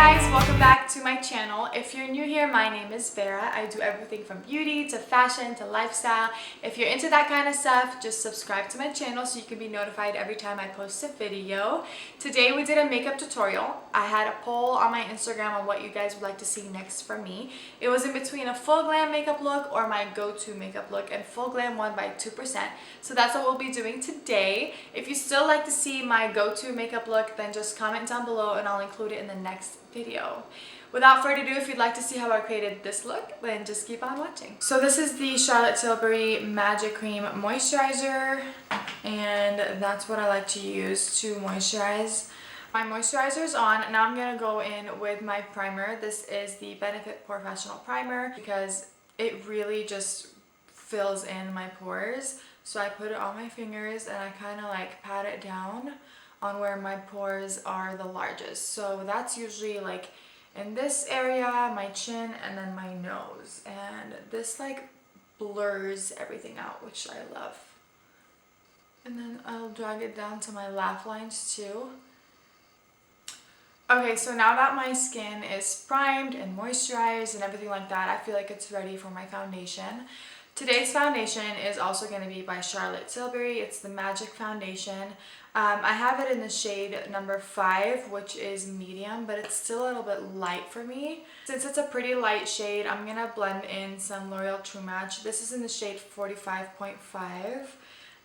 guys, welcome back to my channel. If you're new here, my name is Vera. I do everything from beauty to fashion to lifestyle. If you're into that kind of stuff, just subscribe to my channel so you can be notified every time I post a video. Today we did a makeup tutorial. I had a poll on my Instagram on what you guys would like to see next from me. It was in between a full glam makeup look or my go-to makeup look, and full glam won by 2%. So that's what we'll be doing today. If you still like to see my go-to makeup look, then just comment down below and I'll include it in the next video. Without further ado, if you'd like to see how I created this look, then just keep on watching. So this is the Charlotte Tilbury Magic Cream Moisturizer, and that's what I like to use to moisturize. My moisturizer is on. Now I'm gonna go in with my primer. This is the Benefit Professional Primer because it really just fills in my pores. So I put it on my fingers and I kind of like pat it down on where my pores are the largest. So that's usually like in this area, my chin, and then my nose. And this like blurs everything out, which I love. And then I'll drag it down to my laugh lines too. Okay, so now that my skin is primed and moisturized and everything like that, I feel like it's ready for my foundation. Today's foundation is also going to be by Charlotte Tilbury. It's the Magic Foundation. I have it in the shade number 5, which is medium, but it's still a little bit light for me. Since it's a pretty light shade, I'm going to blend in some L'Oreal True Match. This is in the shade 45.5,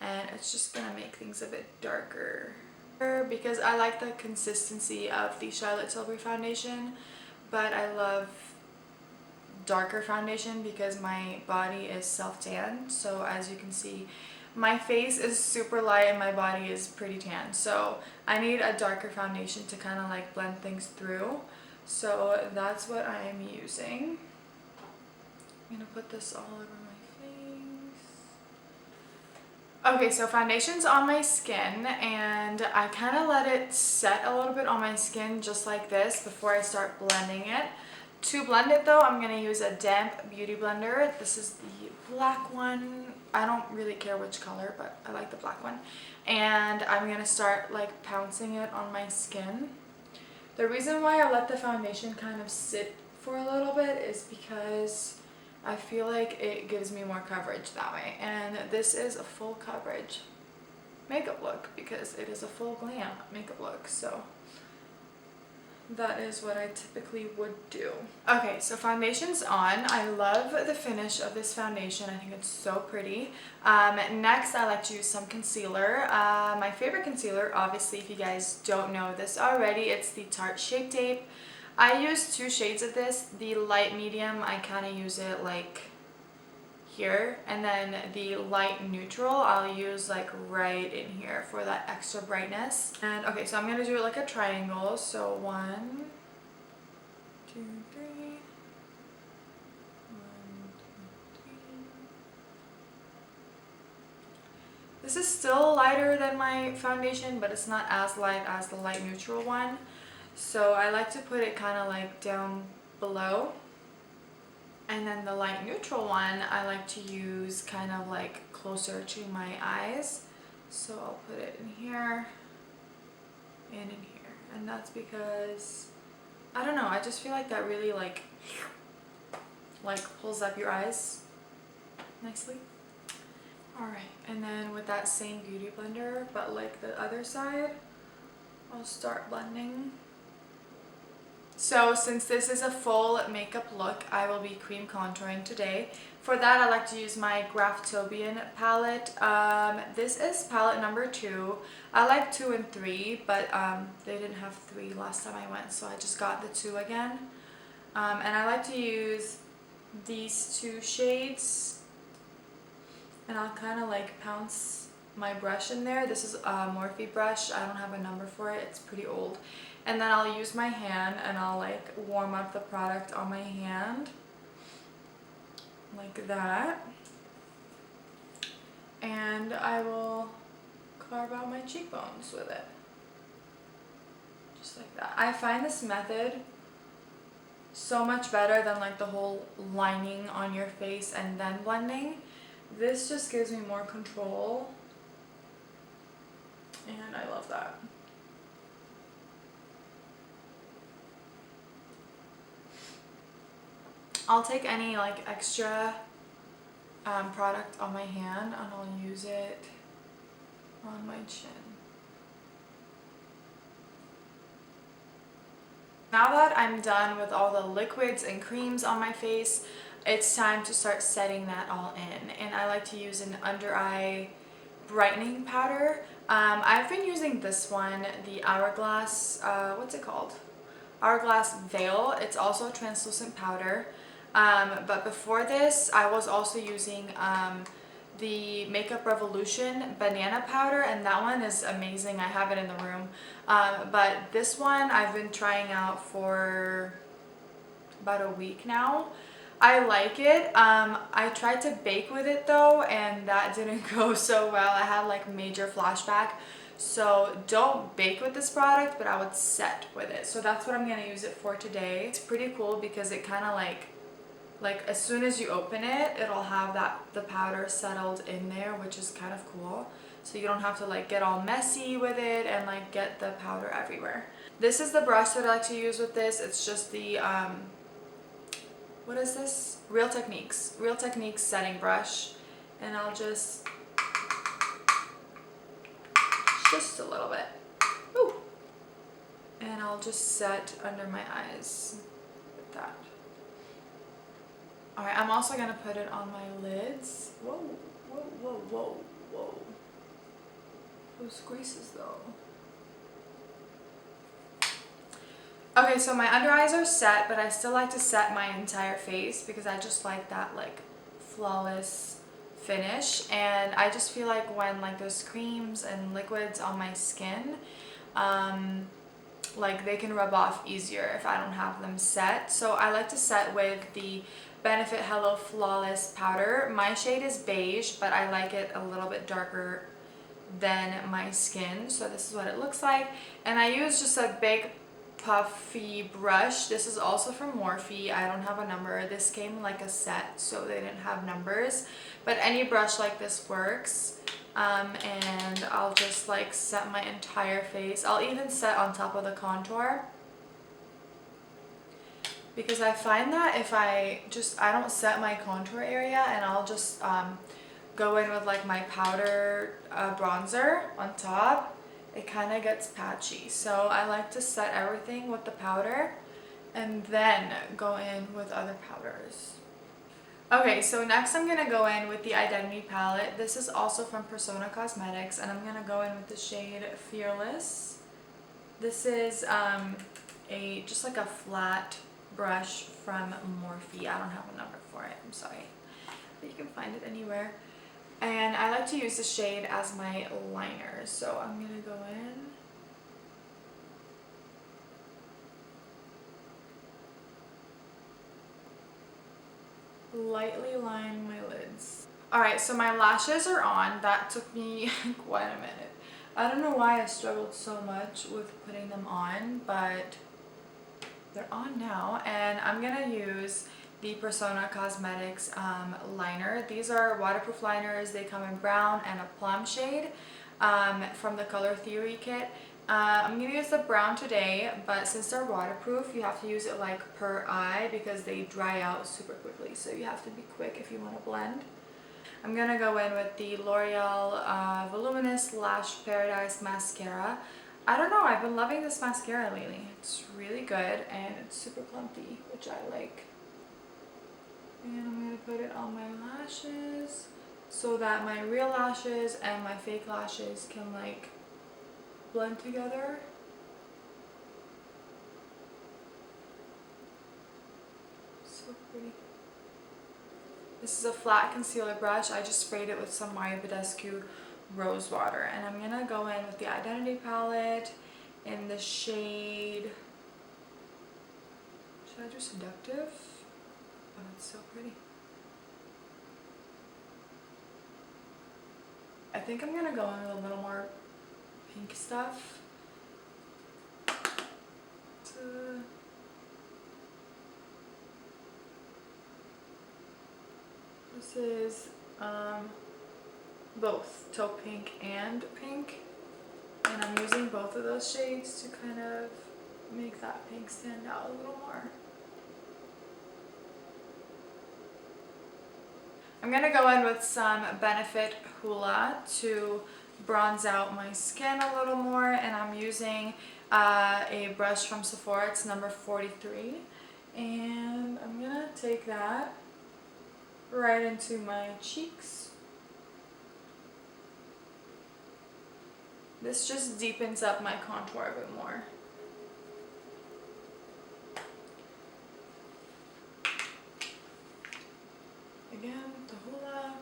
and it's just going to make things a bit darker because I like the consistency of the Charlotte Tilbury foundation, but I love darker foundation because my body is self-tan. So as you can see, my face is super light and my body is pretty tan. So I need a darker foundation to kind of like blend things through. So that's what I am using. I'm gonna put this all over my face. Okay, so foundation's on my skin and I kind of let it set a little bit on my skin just like this before I start blending it. To blend it though, I'm going to use a damp beauty blender. This is the black one. I don't really care which color, but I like the black one. And I'm going to start like pouncing it on my skin. The reason why I let the foundation kind of sit for a little bit is because I feel like it gives me more coverage that way. And this is a full coverage makeup look because it is a full glam makeup look. So that is what I typically would do. Okay, so foundation's on. I love the finish of this foundation. I think it's so pretty. Next, I like to use some concealer. My favorite concealer, obviously, if you guys don't know this already, it's the Tarte Shape Tape. I use 2 shades of this. The light medium, I kind of use it like here, and then the light neutral I'll use like right in here for that extra brightness. And okay, so I'm gonna do it like a triangle. So 1, 2, 3, 1, 2, 3. This is still lighter than my foundation, but it's not as light as the light neutral one. So I like to put it kind of like down below. And then the light neutral one, I like to use kind of like closer to my eyes. So I'll put it in here and in here. And that's because, I don't know, I just feel like that really like pulls up your eyes nicely. Alright, and then with that same beauty blender, but like the other side, I'll start blending. So since this is a full makeup look, I will be cream contouring today. For that, I like to use my Graftobian palette. This is palette number 2. I like 2 and 3, but they didn't have 3 last time I went, so I just got the 2 again. And I like to use these 2 shades, and I'll kind of like pounce my brush in there. This is a Morphe brush. I don't have a number for it. It's pretty old. And then I'll use my hand and I'll like warm up the product on my hand like that. And I will carve out my cheekbones with it. Just like that. I find this method so much better than like the whole lining on your face and then blending. This just gives me more control. And I love that. I'll take any like extra product on my hand and I'll use it on my chin. Now that I'm done with all the liquids and creams on my face, it's time to start setting that all in. And I like to use an under eye brightening powder. I've been using this one, the Hourglass, what's it called? Hourglass Veil. It's also a translucent powder. But before this, I was also using the Makeup Revolution banana powder, and that one is amazing. I have it in the room. But this one I've been trying out for about a week now. I like it. I tried to bake with it though, and that didn't go so well. I had like major flashback. So don't bake with this product, but I would set with it. So that's what I'm gonna use it for today. It's pretty cool because it kind of like as soon as you open it, it'll have the powder settled in there, which is kind of cool. So you don't have to like get all messy with it and like get the powder everywhere. This is the brush that I like to use with this. It's just the what is this? Real Techniques setting brush, and I'll just a little bit. Ooh. And I'll just set under my eyes with that. Alright, I'm also gonna put it on my lids. Whoa, whoa, whoa, whoa, whoa. Those creases though. Okay, so my under eyes are set, but I still like to set my entire face because I just like that like flawless finish. And I just feel like when like there's creams and liquids on my skin, like they can rub off easier if I don't have them set. So I like to set with the Benefit Hello Flawless powder. My shade is beige, but I like it a little bit darker than my skin. So this is what it looks like. And I use just a big puffy brush. This is also from Morphe. I don't have a number. This came like a set, so they didn't have numbers. But any brush like this works. And I'll just like set my entire face. I'll even set on top of the contour, because I find that if I don't set my contour area, and I'll just go in with like my powder bronzer on top, it kind of gets patchy. So I like to set everything with the powder and then go in with other powders. Okay, so next I'm going to go in with the Identity palette. This is also from Persona Cosmetics, and I'm going to go in with the shade Fearless. This is just like a flat brush from Morphe. I don't have a number for it, I'm sorry, but you can find it anywhere. And I like to use the shade as my liner, so I'm gonna go in, lightly line my lids. Alright, so my lashes are on. That took me quite a minute. I don't know why I struggled so much with putting them on, but they're on now. And I'm gonna use the Persona Cosmetics liner. These are waterproof liners. They come in brown and a plum shade from the Color Theory kit. I'm gonna use the brown today, but since they're waterproof, you have to use it like per eye because they dry out super quickly. So you have to be quick if you want to blend. I'm gonna go in with the L'Oreal Voluminous Lash Paradise Mascara. I don't know, I've been loving this mascara lately. It's really good and it's super clumpy, which I like. And I'm going to put it on my lashes so that my real lashes and my fake lashes can like blend together. So pretty. This is a flat concealer brush. I just sprayed it with some Mario Badescu Rose Water. And I'm going to go in with the Identity palette in the shade... Should I do Seductive? Oh, it's so pretty. I think I'm gonna go in with a little more pink stuff. This is both taupe pink and pink, and I'm using both of those shades to kind of make that pink stand out a little more. I'm gonna go in with some Benefit Hoola to bronze out my skin a little more, and I'm using a brush from Sephora. It's number 43, and I'm gonna take that right into my cheeks. This just deepens up my contour a bit more. Again, the hula.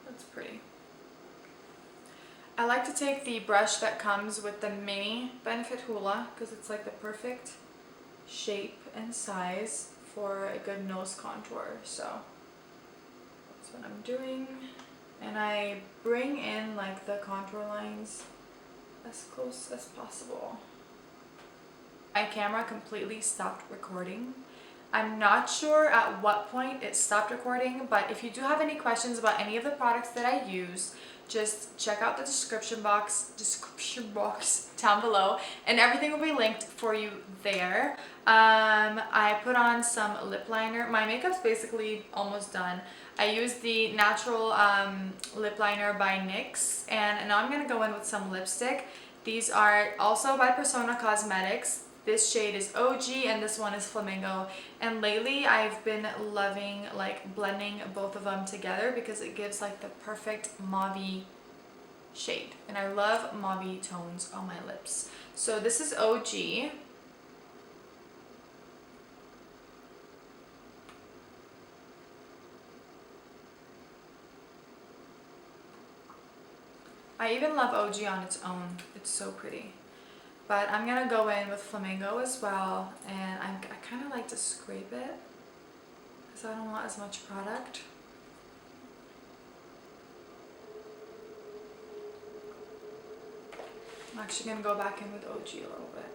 That's pretty. I like to take the brush that comes with the mini Benefit Hoola because it's like the perfect shape and size for a good nose contour. So that's what I'm doing. And I bring in like the contour lines as close as possible. My camera completely stopped recording. I'm not sure at what point it stopped recording, but if you do have any questions about any of the products that I use, just check out the description box down below, and everything will be linked for you there. I put on some lip liner. My makeup's basically almost done. I used the natural lip liner by NYX, and now I'm gonna go in with some lipstick. These are also by Persona Cosmetics. This shade is OG and this one is Flamingo, and lately I've been loving like blending both of them together because it gives like the perfect mauve shade, and I love mauve tones on my lips. So this is OG. I even love OG on its own. It's so pretty. But I'm gonna go in with Flamingo as well, and I kind of like to scrape it because I don't want as much product. I'm actually gonna go back in with OG a little bit.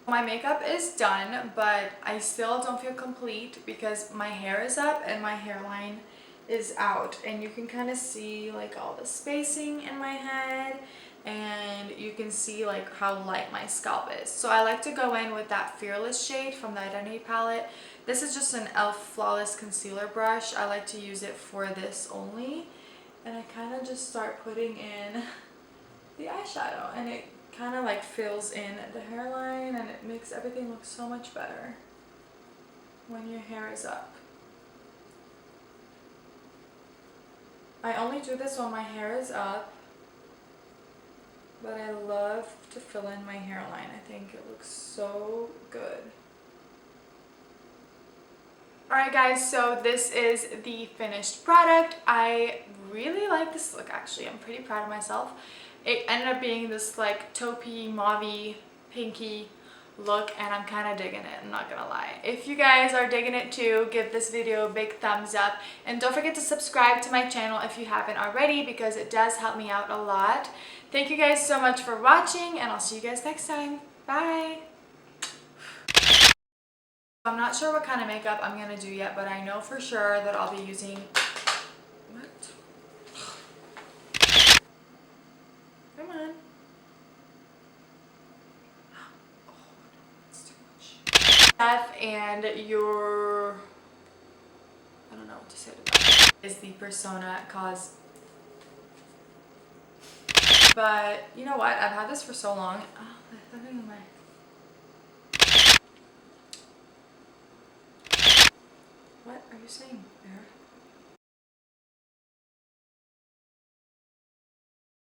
My makeup is done, but I still don't feel complete because my hair is up and my hairline is out, and you can kind of see like all the spacing in my head, and you can see like how light my scalp is. So I like to go in with that Fearless shade from the Identity palette. This is just an e.l.f. Flawless Concealer brush. I like to use it for this only, and I kind of just start putting in the eyeshadow, and it kind of like fills in the hairline, and it makes everything look so much better when your hair is up. I only do this when my hair is up, but I love to fill in my hairline. I think it looks so good. Alright guys, so this is the finished product. I really like this look actually. I'm pretty proud of myself. It ended up being this like taupey, mauve, pinky look, and I'm kind of digging it, I'm not gonna lie. If you guys are digging it too, give this video a big thumbs up, and don't forget to subscribe to my channel if you haven't already because it does help me out a lot. Thank you guys so much for watching, and I'll see you guys next time. Bye! I'm not sure what kind of makeup I'm gonna do yet, but I know for sure that I'll be using... What? Come on. And your, I don't know what to say to that, is the Persona Cos. But you know what? I've had this for so long. Oh, I thought in my... What are you saying, Bear?